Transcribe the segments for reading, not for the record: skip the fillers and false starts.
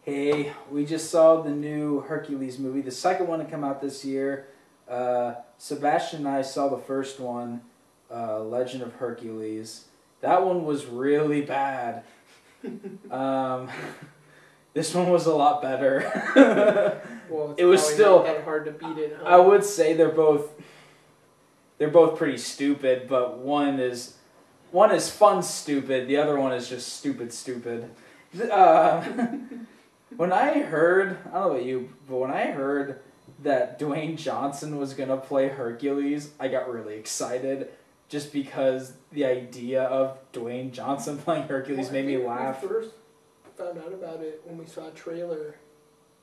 Hey, we just saw the new Hercules movie, the second one to come out this year. Sebastian and I saw the first one, Legend of Hercules. That one was really bad. This one was a lot better. Well, it's it was still not that hard to beat it. Huh? I would say they're both pretty stupid, but one is fun stupid. The other one is just stupid. When I heard, I don't know about you, but when I heard that Dwayne Johnson was gonna play Hercules, I got really excited. Just because the idea of Dwayne Johnson playing Hercules made me laugh. We first found out about it when we saw a trailer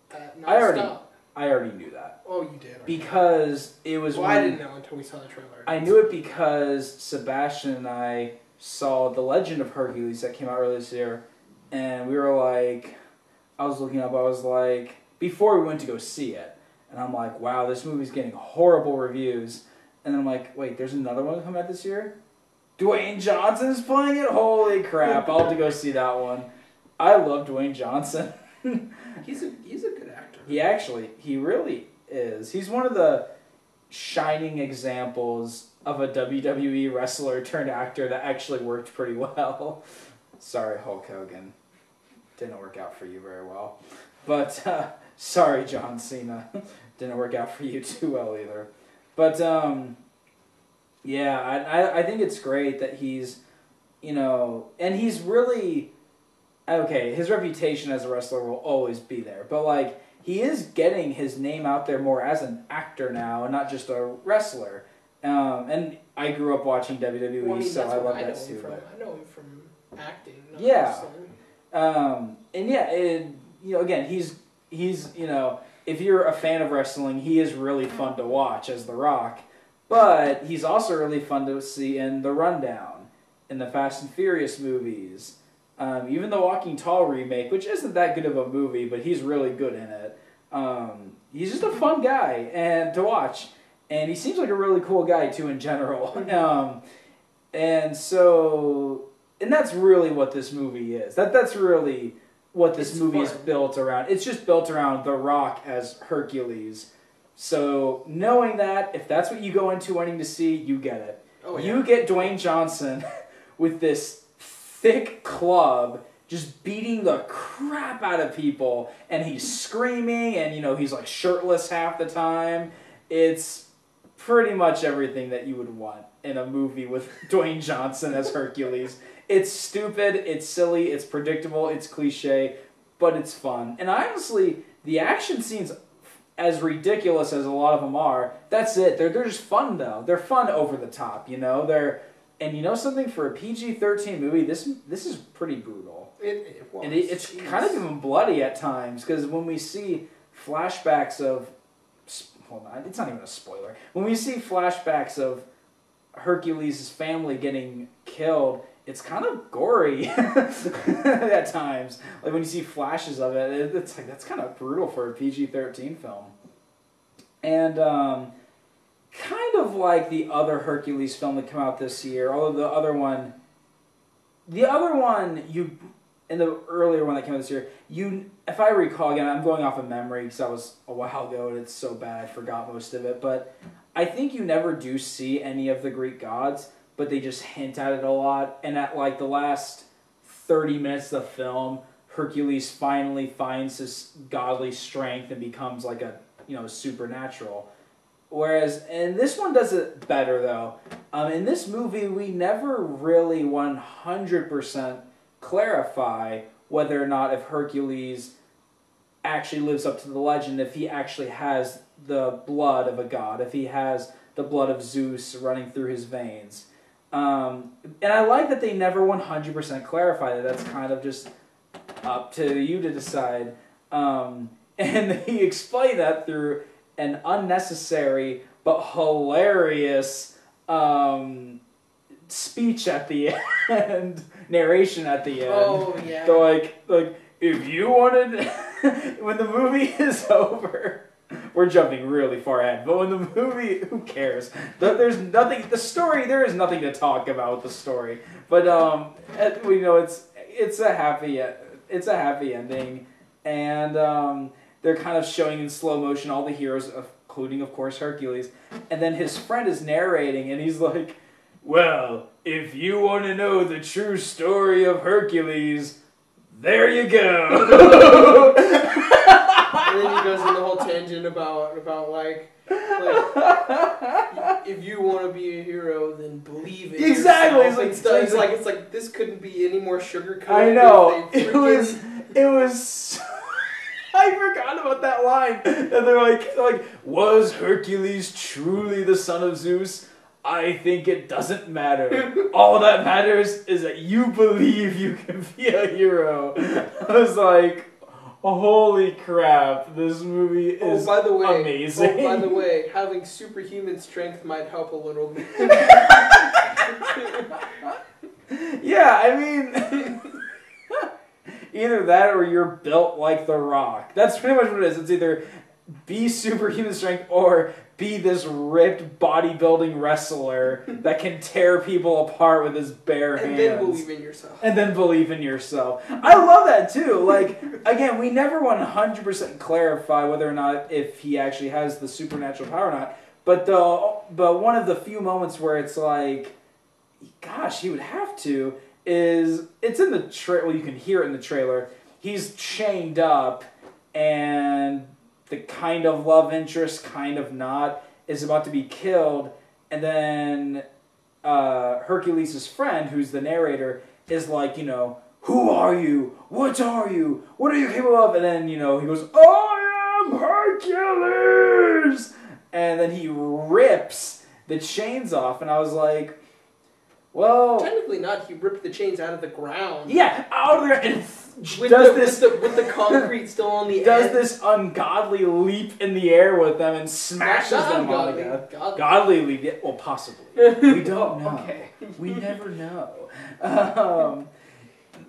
at I already knew that. Oh, you did? Okay. Because it was... Well, I didn't know until we saw the trailer. I knew it because Sebastian and I saw The Legend of Hercules that came out earlier this year, and we were like... I was looking up, I was like... Before we went to go see it, and I'm like, wow, this movie's getting horrible reviews. And then I'm like, wait, there's another one coming out this year? Dwayne Johnson's playing it? Holy crap, I'll have to go see that one. I love Dwayne Johnson. He's a good actor. He really is. He's one of the shining examples of a WWE wrestler turned actor that actually worked pretty well. Sorry, Hulk Hogan. Didn't work out for you very well. But, sorry, John Cena. Didn't work out for you too well either. But, yeah, I think it's great that he's, and he's really, okay, his reputation as a wrestler will always be there. But, like, he is getting his name out there more as an actor now and not just a wrestler. And I grew up watching WWE, well, so I love that too. I know him from acting. Not yeah. wrestling. And yeah, again, he's if you're a fan of wrestling, he is really fun to watch as The Rock. But he's also really fun to see in The Rundown, in the Fast and Furious movies. Even the Walking Tall remake, which isn't that good of a movie, but he's really good in it. He's just a fun guy and to watch. And he seems like a really cool guy, too, in general. And that's really what this movie is. That's really what this movie is built around. It's just built around The Rock as Hercules. So knowing that, if that's what you go into wanting to see, you get it. Oh, yeah. You get Dwayne Johnson with this thick club just beating the crap out of people, and he's screaming, and he's like shirtless half the time. It's pretty much everything that you would want in a movie with Dwayne Johnson as Hercules. It's stupid, it's silly, it's predictable, it's cliche, but it's fun. And honestly, the action scenes, as ridiculous as a lot of them are, that's it. They're just fun, though. They're fun over the top, And something, for a PG-13 movie, this is pretty brutal. It was. And it's kind of even bloody at times, because when we see flashbacks of... Hold on, it's not even a spoiler. When we see flashbacks of Hercules' family getting killed, it's kind of gory at times. Like when you see flashes of it, it's like that's kind of brutal for a PG-13 film. And kind of like the other Hercules film that came out this year, although the other one, in the earlier one that came out this year, if I recall, again, I'm going off of memory because that was a while ago and it's so bad I forgot most of it, but I think you never do see any of the Greek gods, but they just hint at it a lot. And at like the last 30 minutes of the film, Hercules finally finds his godly strength and becomes like a, supernatural. Whereas, and this one does it better though. In this movie, we never really 100% clarify whether or not if Hercules actually lives up to the legend, if he actually has the blood of a god, if he has the blood of Zeus running through his veins. And I like that they never 100% clarify that. That's kind of just up to you to decide. And he explained that through an unnecessary but hilarious speech at the end, narration at the end. Oh, yeah. So like if you wanted, when the movie is over, we're jumping really far ahead, but when the movie, who cares? There's nothing, the story, there is nothing to talk about with the story. But we know it's a happy ending. and they're kind of showing in slow motion all the heroes, including, of course, Hercules. And then his friend is narrating, and he's like, well, if you want to know the true story of Hercules, there you go. And then he goes in the whole tangent about like if you want to be a hero, then believe it. Exactly. It's like this couldn't be any more sugarcoated. I know. It was. I forgot about that line. And they're like, was Hercules truly the son of Zeus? I think it doesn't matter. All that matters is that you believe you can be a hero. I was like, holy crap, this movie is amazing. Oh, by the way, having superhuman strength might help a little bit. Yeah, I mean, either that or you're built like The Rock. That's pretty much what it is. It's either be superhuman strength or be this ripped bodybuilding wrestler that can tear people apart with his bare hands. And then believe in yourself. And then believe in yourself. I love that too. Like, again, we never 100% clarify whether or not if he actually has the supernatural power or not. But one of the few moments where it's like, gosh, he would have to, is it's in the trailer. Well, you can hear it in the trailer. He's chained up, and the kind of love interest, kind of not, is about to be killed. And then Hercules' friend, who's the narrator, is like, who are you? What are you? What are you capable of? And then, he goes, I am Hercules! And then he rips the chains off, and I was like, well... Technically not. He ripped the chains out of the ground. Yeah, out of there, and with the concrete still on the does end. this ungodly leap in the air with them and smashes them all together. Godly leap, yeah, well, possibly. We don't know. Okay. We never know.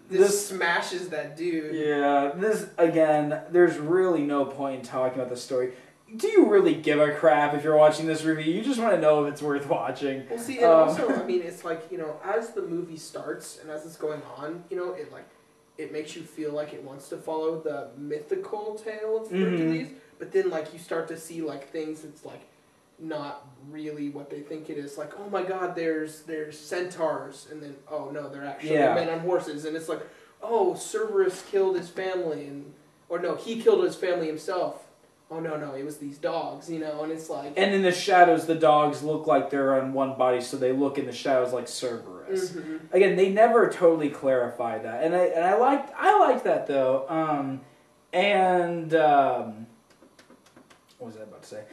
This smashes that dude. Yeah, this, again, there's really no point in talking about the story. Do you really give a crap if you're watching this review? You just want to know if it's worth watching. Well, see, and also, I mean, it's like, as the movie starts and as it's going on, it makes you feel like it wants to follow the mythical tale of Hercules, but then, you start to see, things that's, not really what they think it is. Like, oh my god, there's centaurs, and then, oh no, they're actually men on horses, and it's like, oh, Cerberus killed his family, or no, he killed his family himself. Oh no, it was these dogs, and it's like... And in the shadows, the dogs look like they're on one body, so they look in the shadows like Cerberus. Mm-hmm. Again, they never totally clarify that, and I liked that though. What was I about to say?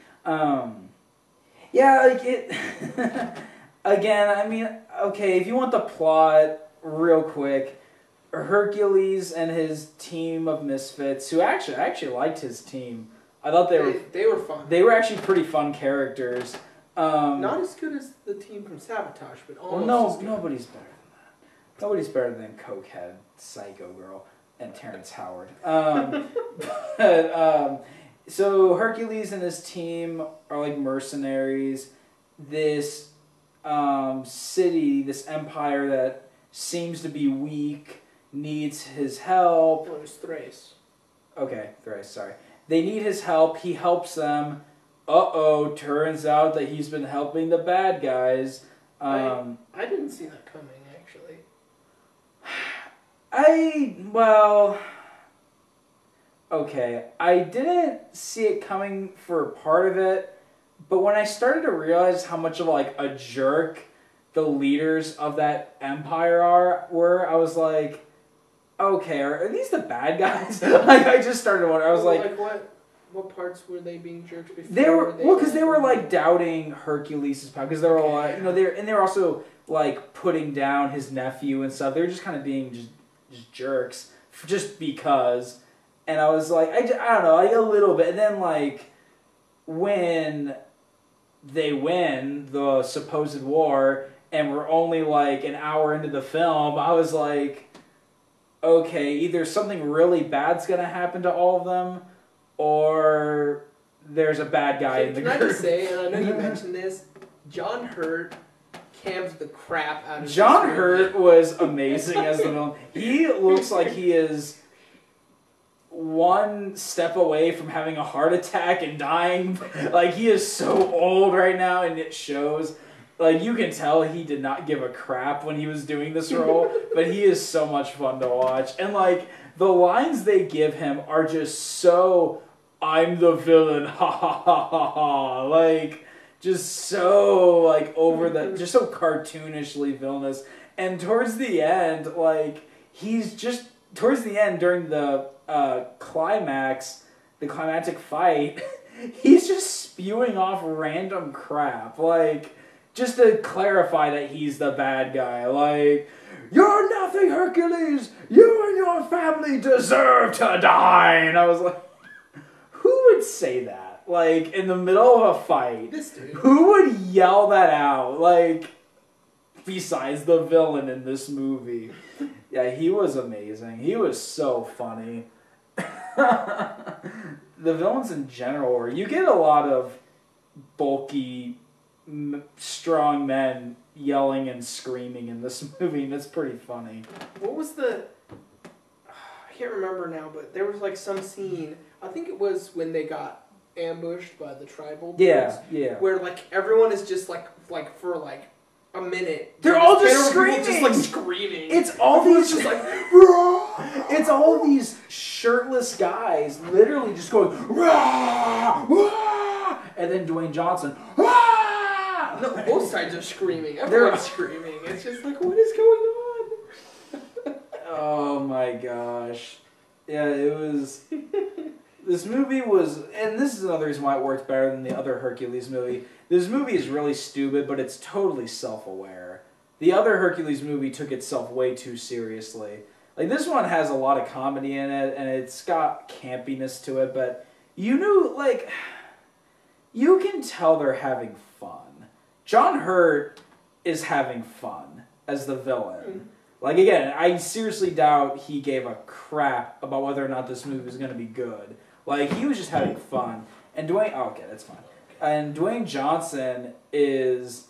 Again, I mean, okay, if you want the plot real quick, Hercules and his team of misfits, who I actually liked his team. I thought they were fun. They were actually pretty fun characters. Not as good as the team from Sabotage, but almost as good. Nobody's better than that. Nobody's better than Cokehead, Psycho Girl, and Terrence Howard. So Hercules and his team are like mercenaries. This city, this empire that seems to be weak, needs his help. Well, it was Thrace. Okay, Thrace, sorry. They need his help. He helps them. Uh-oh, turns out that he's been helping the bad guys. I didn't see that coming, actually. Okay, I didn't see it coming for part of it, but when I started to realize how much of a jerk the leaders of that empire were, I was like, okay, are these the bad guys? I just started wondering. I was what parts were they being jerks before? They were doubting Hercules' power, because they were they were also putting down his nephew and stuff. They were just kind of being just jerks, just because. And I was like, I don't know, a little bit. And then when they win the supposed war, and we're only an hour into the film, I was like, okay, either something really bad's gonna happen to all of them, or there's a bad guy in the group. Can I just say, and I know you mentioned this, John Hurt cammed the crap out of John Hurt was amazing as the villain. He looks like he is one step away from having a heart attack and dying. Like, he is so old right now, and it shows. Like, you can tell he did not give a crap when he was doing this role, but he is so much fun to watch. And, like, the lines they give him are just so, I'm the villain, ha ha ha ha ha. Like, just so, like, over the, just so cartoonishly villainous. And towards the end, like, he's just, towards the end, during the climactic fight, he's just spewing off random crap. Like, just to clarify that he's the bad guy. Like, you're nothing, Hercules! You and your family deserve to die! And I was like, who would say that? Like, in the middle of a fight? This dude. Who would yell that out? Like, besides the villain in this movie. Yeah, he was amazing. He was so funny. The villains in general, you get a lot of bulky, strong men yelling and screaming in this movie, and it's pretty funny. What was the... I can't remember now, but there was like some scene, I think it was when they got ambushed by the tribal dudes, where like everyone is just like for like a minute. They're all just screaming. Just like screaming. It's all these just like it's all these shirtless guys literally just going rah, rah, and then Dwayne Johnson rah! No, both sides are screaming. Everyone's screaming. It's just like, what is going on? Oh my gosh. Yeah, it was this movie was, and this is another reason why it worked better than the other Hercules movie. This movie is really stupid, but it's totally self-aware. The other Hercules movie took itself way too seriously. Like, this one has a lot of comedy in it, and it's got campiness to it, but you can tell they're having fun. John Hurt is having fun as the villain. Like, again, I seriously doubt he gave a crap about whether or not this movie was going to be good. Like, he was just having fun. And Dwayne... Oh, okay, that's fine. And Dwayne Johnson is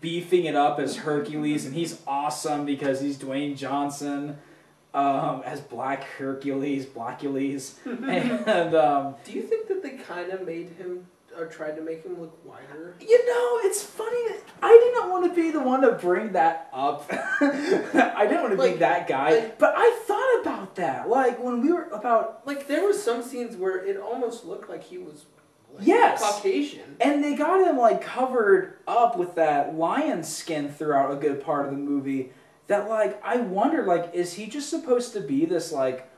beefing it up as Hercules, and he's awesome because he's Dwayne Johnson as Black Hercules, Blackules. And do you think that they kind of made him, or tried to make him look wider? You know, it's funny. I didn't want to be the one to bring that up. I didn't want to be that guy. But I thought about that. Like, when we were about... Like, there were some scenes where it almost looked like he was... Like, yes, Caucasian. And they got him like covered up with that lion skin throughout a good part of the movie. That like I wondered, like, is he just supposed to be this like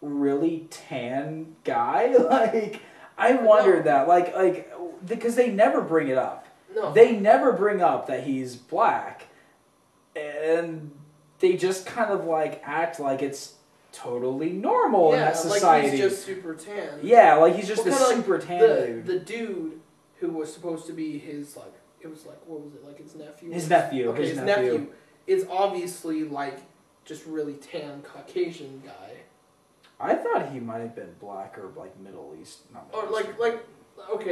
really tan guy? Like, I wondered that, like because they never bring it up. No, they never bring up that he's black, and they just kind of like act like it's totally normal in that society. Like he's just super tan. Yeah, like he's just a super tan dude. The dude who was supposed to be his, like, it was like, what was it, like his nephew? His nephew. Okay, his nephew is obviously like just really tan Caucasian guy. I thought he might have been black or like Middle East. Not Middle or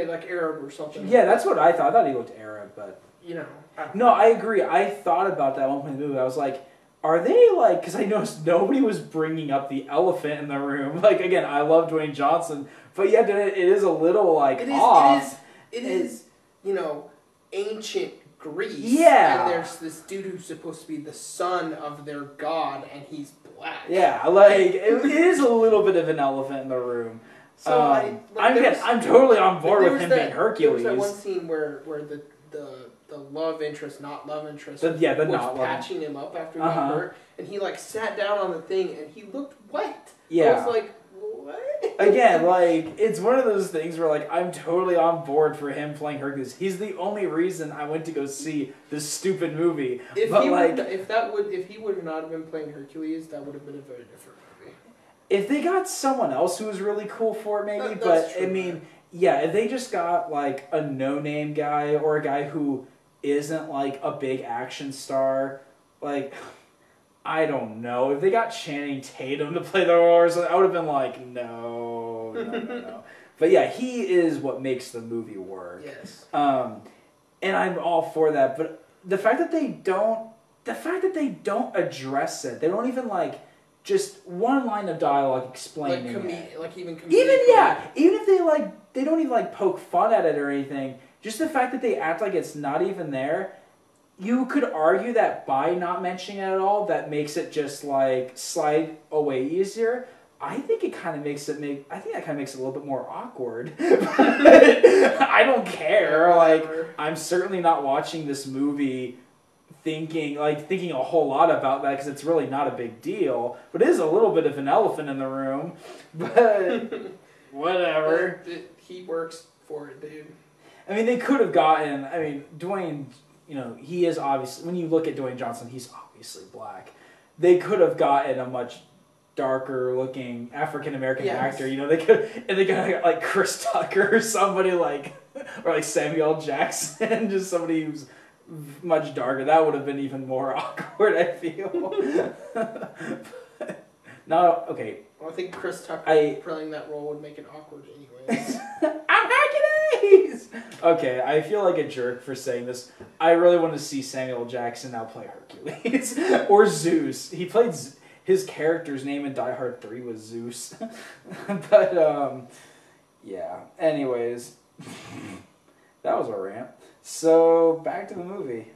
like Arab or something. Yeah, that's what I thought. I thought he looked Arab, but you know. No, I agree. I thought about that one point in the movie. I was like, are they like? Because I noticed nobody was bringing up the elephant in the room. Like, again, I love Dwayne Johnson, but yeah, it is a little like off. It is, you know, ancient Greece. Yeah. And there's this dude who's supposed to be the son of their god, and he's black. Yeah, like it is a little bit of an elephant in the room. So I'm totally on board with him being Hercules. There was that one scene where the love interest, not love interest, was patching him up after he got hurt, and he like sat down on the thing and he looked white. Yeah. I was like, what? Again, like, it's one of those things where like I'm totally on board for him playing Hercules. He's the only reason I went to go see this stupid movie. If he would not have been playing Hercules, that would have been a very different movie. If they got someone else who was really cool for it, maybe, but true, I mean, yeah, if they just got like a no-name guy or a guy who isn't like a big action star, like, I don't know. If they got Channing Tatum to play the role, I would have been like, no. But yeah, he is what makes the movie work. Yes. And I'm all for that. But the fact that they don't address it, they don't even like just one line of dialogue explaining it. Even if they don't even like poke fun at it or anything, just the fact that they act like it's not even there, you could argue that by not mentioning it at all, that makes it just like slide away easier. I think that kind of makes it a little bit more awkward. I don't care. Like, I'm certainly not watching this movie thinking a whole lot about that, because it's really not a big deal. But it is a little bit of an elephant in the room. But whatever. He works for it, dude. I mean, they could have gotten. I mean, Dwayne. He is obviously. When you look at Dwayne Johnson, he's obviously black. They could have gotten a much darker looking African American actor. They got like Chris Tucker or somebody like, or like Samuel Jackson, just somebody who's much darker. That would have been even more awkward, I feel. No, okay. Well, I think Chris Tucker playing that role would make it awkward anyways. I'm Hercules! Okay, I feel like a jerk for saying this. I really want to see Samuel Jackson now play Hercules. Or Zeus. He played his character's name in Die Hard 3 was Zeus. But, yeah. Anyways. That was a rant. So, back to the movie.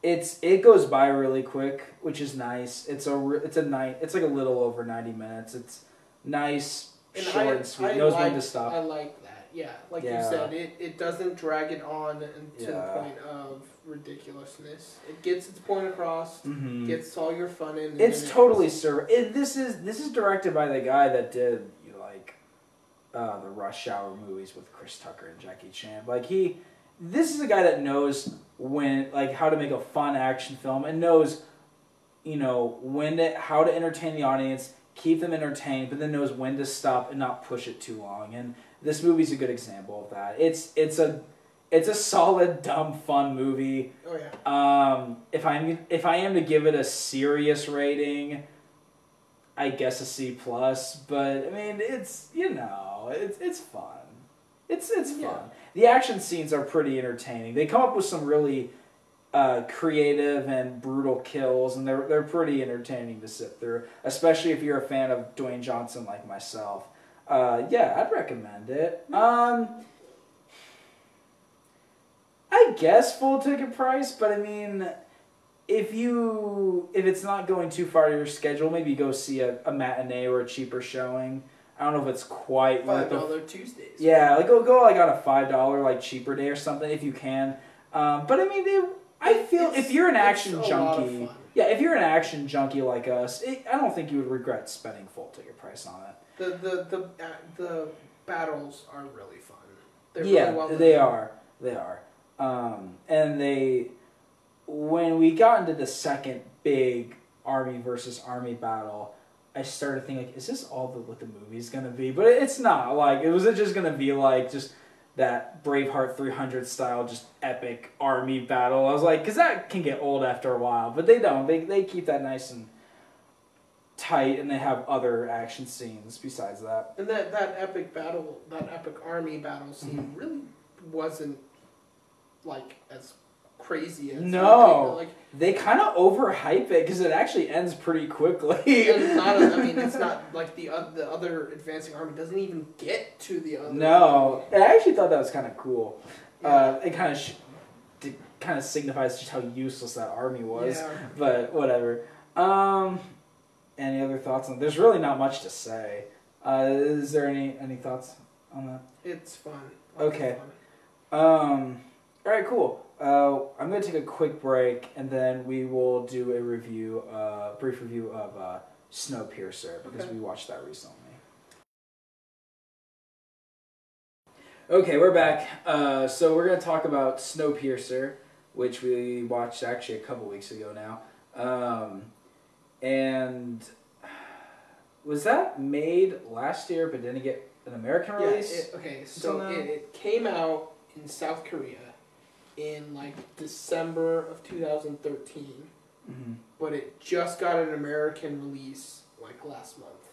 It goes by really quick, which is nice. It's like a little over 90 minutes. It's nice, short and sweet. Knows when to stop. I like that. Yeah, you said, it doesn't drag it on to the point of ridiculousness. It gets its point across. Mm-hmm. Gets all your fun in. It's totally this is directed by the guy that did the Rush Hour movies with Chris Tucker and Jackie Chan. This is a guy that knows how to make a fun action film, and knows, how to entertain the audience, keep them entertained, but then knows when to stop and not push it too long. And this movie's a good example of that. It's a solid, dumb, fun movie. Oh yeah. If I am to give it a serious rating, I guess a C+. But I mean, it's fun. It's fun. Yeah. The action scenes are pretty entertaining. They come up with some really creative and brutal kills, and they're pretty entertaining to sit through, especially if you're a fan of Dwayne Johnson like myself. I'd recommend it. I guess full ticket price, but I mean, if it's not going too far to your schedule, maybe go see a matinee or a cheaper showing. I don't know if it's quite $5 Tuesdays. Yeah, go on a $5 cheaper day or something if you can. But I mean, I feel if you're an action junkie, if you're an action junkie like us, I don't think you would regret spending full ticket price on it. The battles are really fun. They're really well done. They are. And when we got into the second big army versus army battle, I started thinking, is this all what the movie's gonna be? But it's not. Was it just gonna be just that Braveheart 300 style, just epic army battle? I was like, because that can get old after a while. But they don't. They keep that nice and tight, and they have other action scenes besides that. And that epic battle, that epic army battle scene really wasn't as crazy as they kind of overhype it because it actually ends pretty quickly. It's not like the other advancing army doesn't even get to the other. No, I actually thought that was kind of cool. Yeah. It kind of signifies just how useless that army was. Yeah. But whatever. Any other thoughts on? There's really not much to say. Is there any thoughts on that? It's fun. Okay. All right, cool. I'm going to take a quick break, and then we will do a brief review of Snowpiercer, because we watched that recently. Okay, we're back. So we're going to talk about Snowpiercer, which we watched actually a couple weeks ago now. And was that made last year, but didn't get an American release? It came out in South Korea in December of 2013, but it just got an American release last month.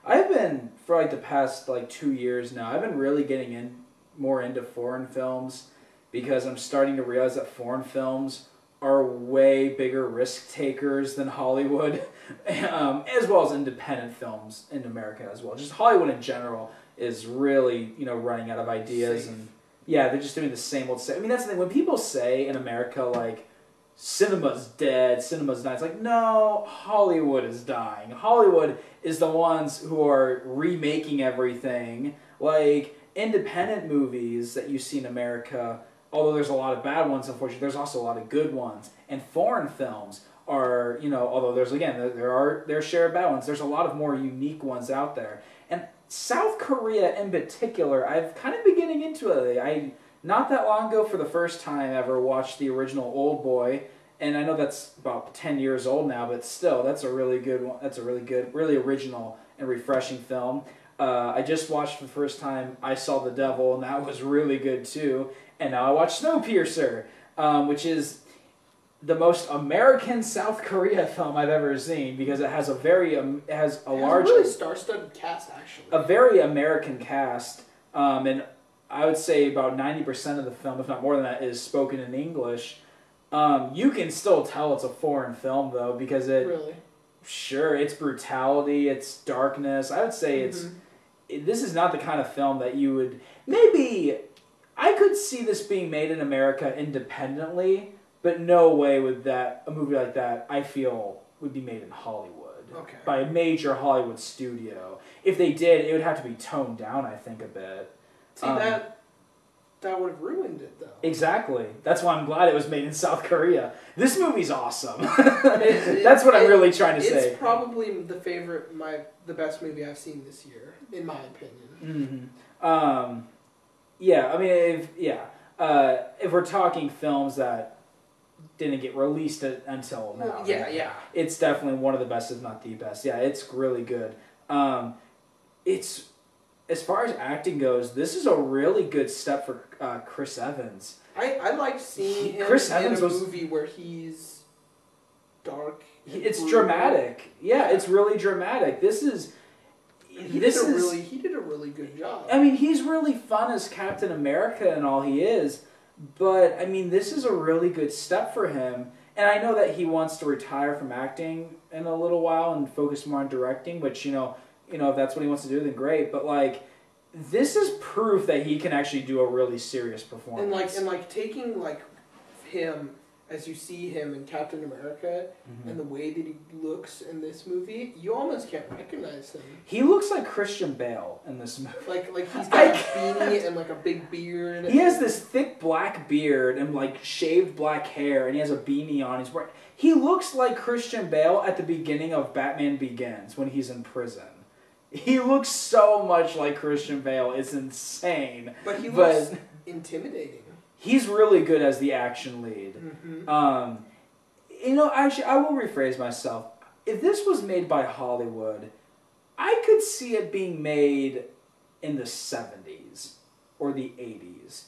I've been for the past 2 years now. I've been really getting more into foreign films, because I'm starting to realize that foreign films are way bigger risk takers than Hollywood, as well as independent films in America as well. Just Hollywood in general is really, running out of ideas. Safe. And yeah, they're just doing the same old. I mean, that's the thing. When people say in America, like, cinema's dead, cinema's dying, it's like, no, Hollywood is dying. Hollywood is the ones who are remaking everything. Like, independent movies that you see in America, although there's a lot of bad ones, unfortunately, there's also a lot of good ones. And foreign films are, although there's, again, there share of bad ones, there's a lot of more unique ones out there. And South Korea in particular, I've kind of been getting into it. I not that long ago, for the first time ever, watched the original Old Boy, and I know that's about 10 years old now, but still, that's a really good one. That's a really good, really original and refreshing film. I just watched for the first time I Saw the Devil, and that was really good too. And now I watched Snowpiercer, which is the most American South Korea film I've ever seen, because it has a very it has a really star-studded cast, actually. A very American cast, and I would say about 90% of the film, if not more than that, is spoken in English. You can still tell it's a foreign film, though, because Really? Sure, it's brutality, it's darkness. I would say this is not the kind of film that you would... Maybe... I could see this being made in America independently, but no way would a movie like that, I feel, would be made in Hollywood. Okay. By a major Hollywood studio. If they did, it would have to be toned down, I think, a bit. See, that would have ruined it, though. Exactly. That's why I'm glad it was made in South Korea. This movie's awesome. That's what I'm really trying to say. It's probably the best movie I've seen this year, in my opinion. Mm-hmm. Yeah, I mean, if we're talking films that didn't get released until now. Yeah. It's definitely one of the best, if not the best. Yeah, it's really good. It's... As far as acting goes, this is a really good step for Chris Evans. I like seeing him in a movie where he's dark. It's dramatic. Yeah, it's really dramatic. He did a really good job. I mean, he's really fun as Captain America and all he is, but I mean, this is a really good step for him. And I know that he wants to retire from acting in a little while and focus more on directing, which, if that's what he wants to do, then great. But, like, this is proof that he can actually do a really serious performance. And taking, like, him, as you see him in Captain America, and the way that he looks in this movie, you almost can't recognize him. He looks like Christian Bale in this movie. Like he's got a beanie and, like, a big beard. He has this thick black beard and, like, shaved black hair, and he has a beanie on. He looks like Christian Bale at the beginning of Batman Begins when he's in prison. He looks so much like Christian Bale. It's insane. But he looks intimidating. He's really good as the action lead. Actually, I will rephrase myself. If this was made by Hollywood, I could see it being made in the 70s or the 80s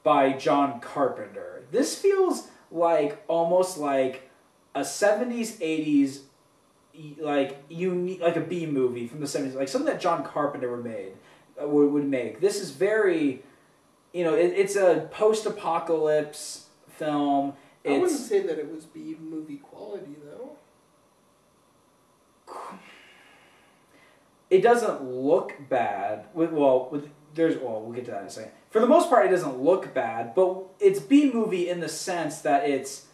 by John Carpenter. This feels like almost like a 70s, 80s, like unique, like a B movie from the 70s, like something that John Carpenter would make. This is very, it's a post-apocalypse film. I wouldn't say that it was B movie quality, though. It doesn't look bad. We'll get to that in a second. For the most part, it doesn't look bad, but it's B movie in the sense that it's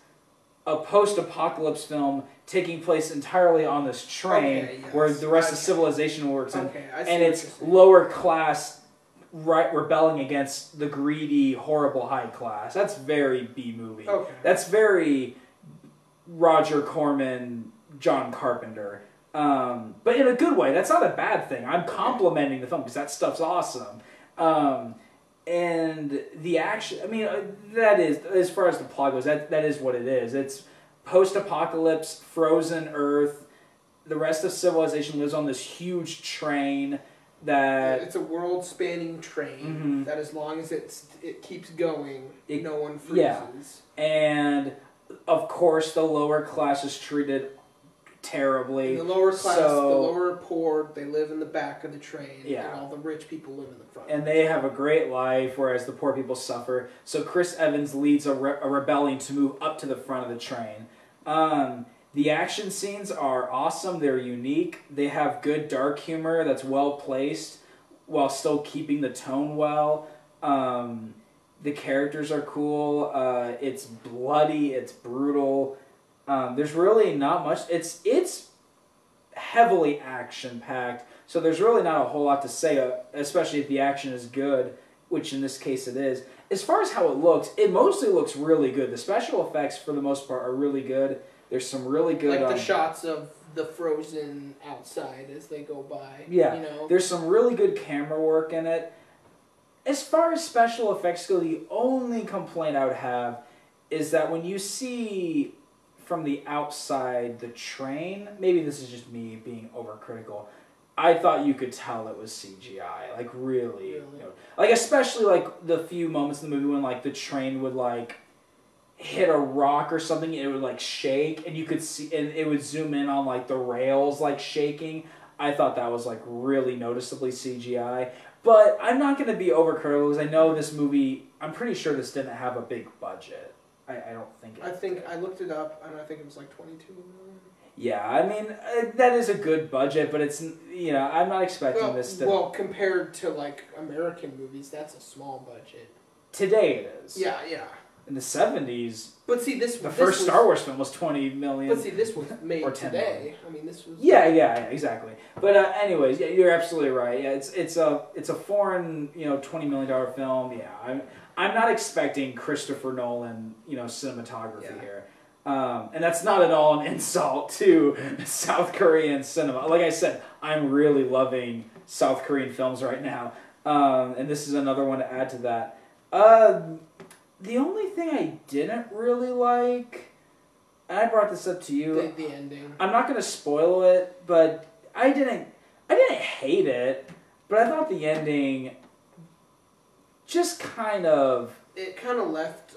a post-apocalypse film taking place entirely on this train where the rest of civilization works in, and it's lower class rebelling against the greedy, horrible high class. That's very B movie. Okay. That's very Roger Corman, John Carpenter. But in a good way. That's not a bad thing. I'm complimenting the film because that stuff's awesome. And the action, I mean, that is, as far as the plot goes, that is what it is. It's post-apocalypse, frozen Earth. The rest of civilization lives on this huge train that... It's a world-spanning train that as long as it keeps going, no one freezes. Yeah. And, of course, the lower class is treated terribly. In the lower class, So, the lower poor, they live in the back of the train, Yeah. and all the rich people live in the front. And they have a great life, whereas the poor people suffer. So Chris Evans leads a rebellion to move up to the front of the train. The action scenes are awesome. They're unique. They have good dark humor that's well placed while still keeping the tone well. The characters are cool. It's bloody. It's brutal. There's really not much. It's heavily action packed. So there's really not a whole lot to say, especially if the action is good, which in this case it is. As far as how it mostly looks really good. The special effects, for the most part, are really good. There's some really good... Like the shots of the frozen outside as they go by. Yeah, you know? There's some really good camera work in it. As far as special effects go, the only complaint I would have is that when you see from the outside the train, maybe this is just me being overcritical, I thought you could tell it was CGI, like really. You know, like especially like the few moments in the movie when like the train would like hit a rock or something, and it would like shake, and you could see, and it would zoom in on like the rails like shaking. I thought that was like really noticeably CGI. But I'm not going to be overcritical because I know this movie, I'm pretty sure this didn't have a big budget. I don't think it I looked it up, and I think it was like 22 million. Yeah, I mean, that is a good budget, but it's, I'm not expecting this to... Well, compared to, like, American movies, that's a small budget. Today it is. Yeah, yeah. In the 70s, but see, the first Star Wars film was $20 million. But see, this was made or 10 today. million. I mean, this was... Yeah, exactly. But anyways, yeah, you're absolutely right. Yeah, it's a foreign, $20 million film. Yeah, I'm not expecting Christopher Nolan, cinematography here. And that's not at all an insult to South Korean cinema. Like I said, I'm really loving South Korean films right now. And this is another one to add to that. The only thing I didn't really like, and I brought this up to you. The ending. I'm not going to spoil it, but I didn't hate it, but I thought the ending just kind of... It kind of left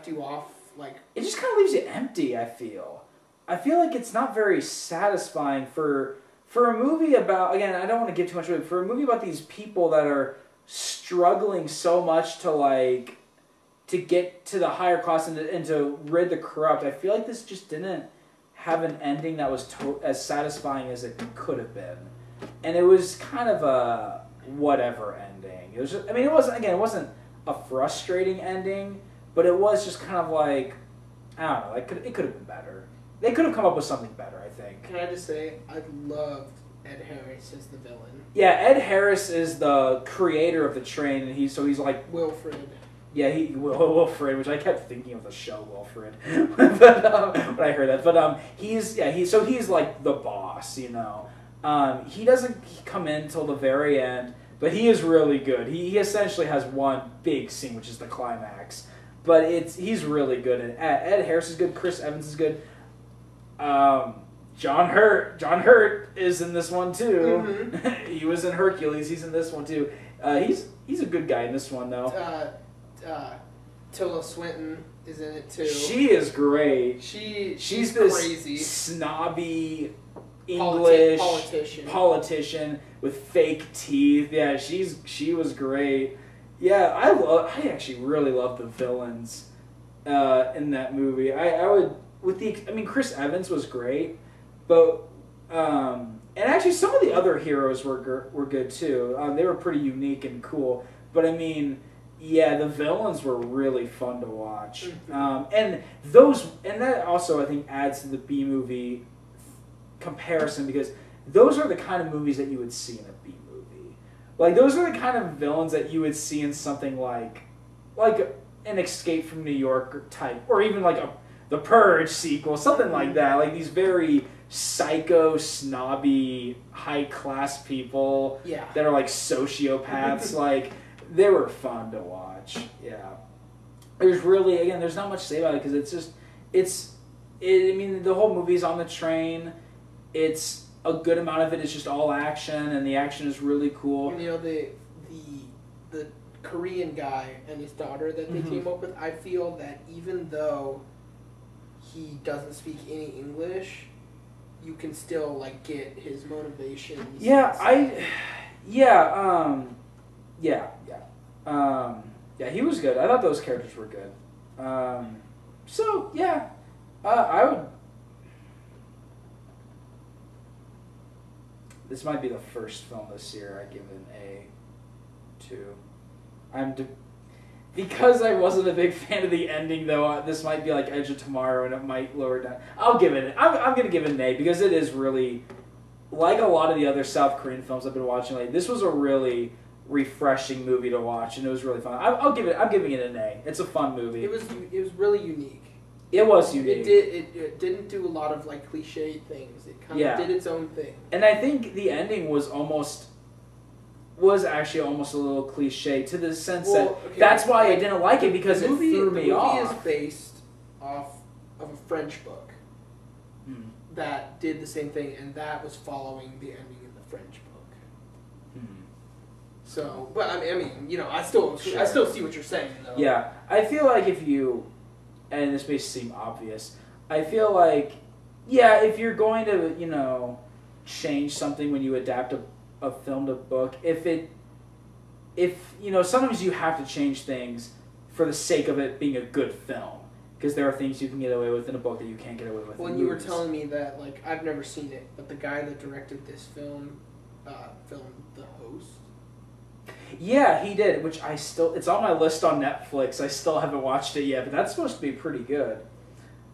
you off, like... It just kind of leaves you empty, I feel. I feel like it's not very satisfying for a movie about... Again, I don't want to give too much away. For a movie about these people that are struggling so much to get to the higher class and to rid the corrupt, I feel like this just didn't have an ending that was as satisfying as it could have been. And it was kind of a whatever ending. It was just, it wasn't a frustrating ending, but it was just kind of like, I don't know, it could have been better. They could have come up with something better, I think. Can I just say, I loved Ed Harris as the villain. Yeah, Ed Harris is the creator of the train, and he's like... Wilfred. Yeah, Wilfred, which I kept thinking of the show Wilfred, but when I heard that. But he's like the boss, He doesn't come in till the very end, but he is really good. He essentially has one big scene, which is the climax. But he's really good. And Ed Harris is good. Chris Evans is good. John Hurt is in this one too. Mm-hmm. He was in Hercules. He's in this one too. He's a good guy in this one though. Tilda Swinton is in it too. She is great. She's this crazy, snobby English politician with fake teeth. Yeah, she was great. Yeah, I actually really love the villains in that movie. Chris Evans was great, but and actually some of the other heroes were good too. They were pretty unique and cool. But yeah, the villains were really fun to watch. And that also I think adds to the B movie comparison, because those are the kind of movies that you would see in a B movie. Like those are the kind of villains that you would see in something like an Escape from New York type, or even like the Purge sequel, something like that. Like these very psycho, snobby, high class people that are like sociopaths. Like they were fun to watch. Yeah. There's not much to say about it, because the whole movie's on the train. It's a good amount of it is just all action, and the action is really cool. And the Korean guy and his daughter that they came up with, I feel that even though he doesn't speak any English, you can still like get his motivations. Yeah, he was good. I thought those characters were good. I would. This might be the first film this year I give an A to. Because I wasn't a big fan of the ending, though. This might be like Edge of Tomorrow, and it might lower it down. I'll give it. I'm gonna give it an A because it is really, like a lot of the other South Korean films I've been watching lately. This was a really refreshing movie to watch, and it was really fun. I'm giving it an A. It's a fun movie. It was really unique. It was unique. It didn't do a lot of like cliche things. It kind of did its own thing. And I think the ending was actually almost a little cliche to the sense that's why I didn't like it, because it threw me off. The movie is based off of a French book that did the same thing, and that was following the ending in the French book. So, but I mean, you know, I still see what you're saying, though. Yeah, I feel like and this may seem obvious, I feel like, if you're going to, you know, change something when you adapt a film to book, if you know, sometimes you have to change things for the sake of it being a good film, because there are things you can get away with in a book that you can't get away with in movies. You were telling me that, like, I've never seen it, but the guy that directed this film filmed The Host. Yeah, he did, which it's on my list on Netflix. I still haven't watched it yet, but that's supposed to be pretty good.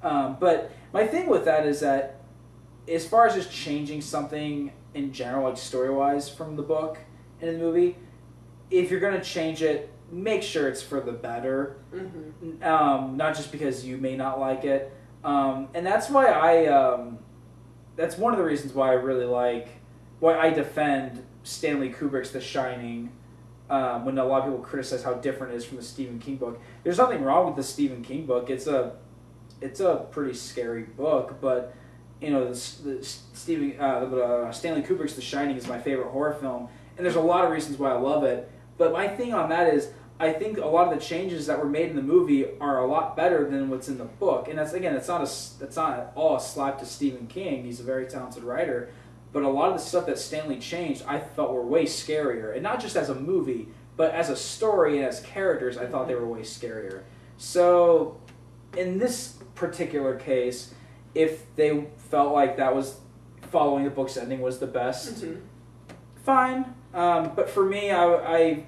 But my thing with that is that, as far as just changing something in general, like story-wise, from the book and the movie, if you're going to change it, make sure it's for the better. Not just because you may not like it. And that's why that's one of the reasons why I defend Stanley Kubrick's The Shining, when a lot of people criticize how different it is from the Stephen King book. There's nothing wrong with the Stephen King book. It's a pretty scary book, but you know, Stanley Kubrick's The Shining is my favorite horror film, and there's a lot of reasons why I love it. But my thing on that is, I think a lot of the changes that were made in the movie are a lot better than what's in the book. And that's not at all a slap to Stephen King. He's a very talented writer. But a lot of the stuff that Stanley changed, I felt were way scarier. And not just as a movie, but as a story and as characters, I thought they were way scarier. So, in this particular case, if they felt like that was following the book's ending was the best, fine. But for me, I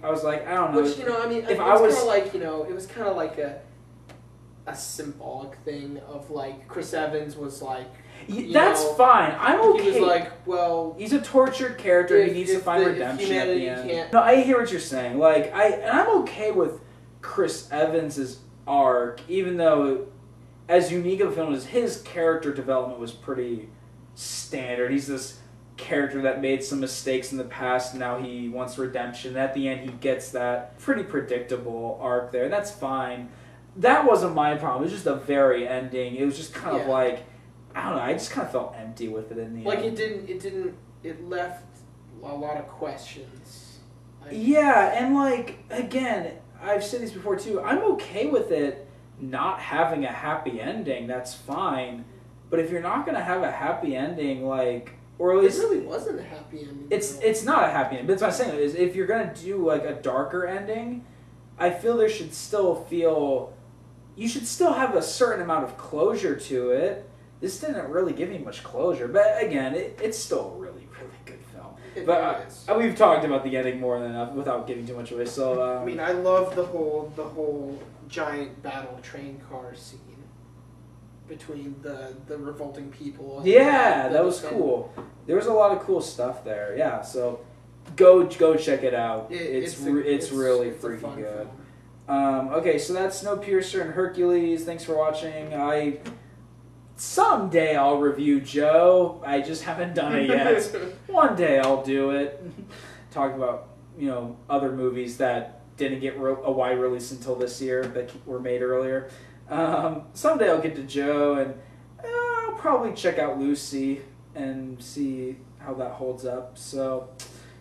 was like, I don't know. Which, you know, I mean, it was kind of like a symbolic thing of, like, Chris Evans was like, that's fine. I'm okay. He was like, well, he's a tortured character. He needs to find redemption at the end. No, I hear what you're saying. Like, I'm okay with Chris Evans's arc, even though, as unique of a film as his character development was pretty standard. He's this character that made some mistakes in the past, and now he wants redemption. At the end, he gets that pretty predictable arc there. That's fine. That wasn't my problem. It was just the very ending. It was just kind of like, I don't know, I just kind of felt empty with it in the end. It left a lot of questions. And like, again, I've said this before too, I'm okay with it not having a happy ending. That's fine. But if you're not going to have a happy ending, like, or at least... It really wasn't a happy ending. It's not a happy ending. But that's what I'm saying, is if you're going to do like a darker ending, I feel you should still have a certain amount of closure to it. This didn't really give me much closure, but again, it's still a really, really good film. We've talked about the ending more than enough without giving too much away. So I mean, I love the whole giant battle train car scene between the revolting people. That was cool. There was a lot of cool stuff there. Yeah, so go check it out. It's really freaking good. Okay, so that's Snowpiercer and Hercules. Thanks for watching. Someday I'll review Joe. I just haven't done it yet. One day I'll do it. Talk about, you know, other movies that didn't get a wide release until this year that were made earlier. Someday I'll get to Joe, and I'll probably check out Lucy and see how that holds up. So,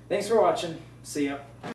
thanks for watching. See ya.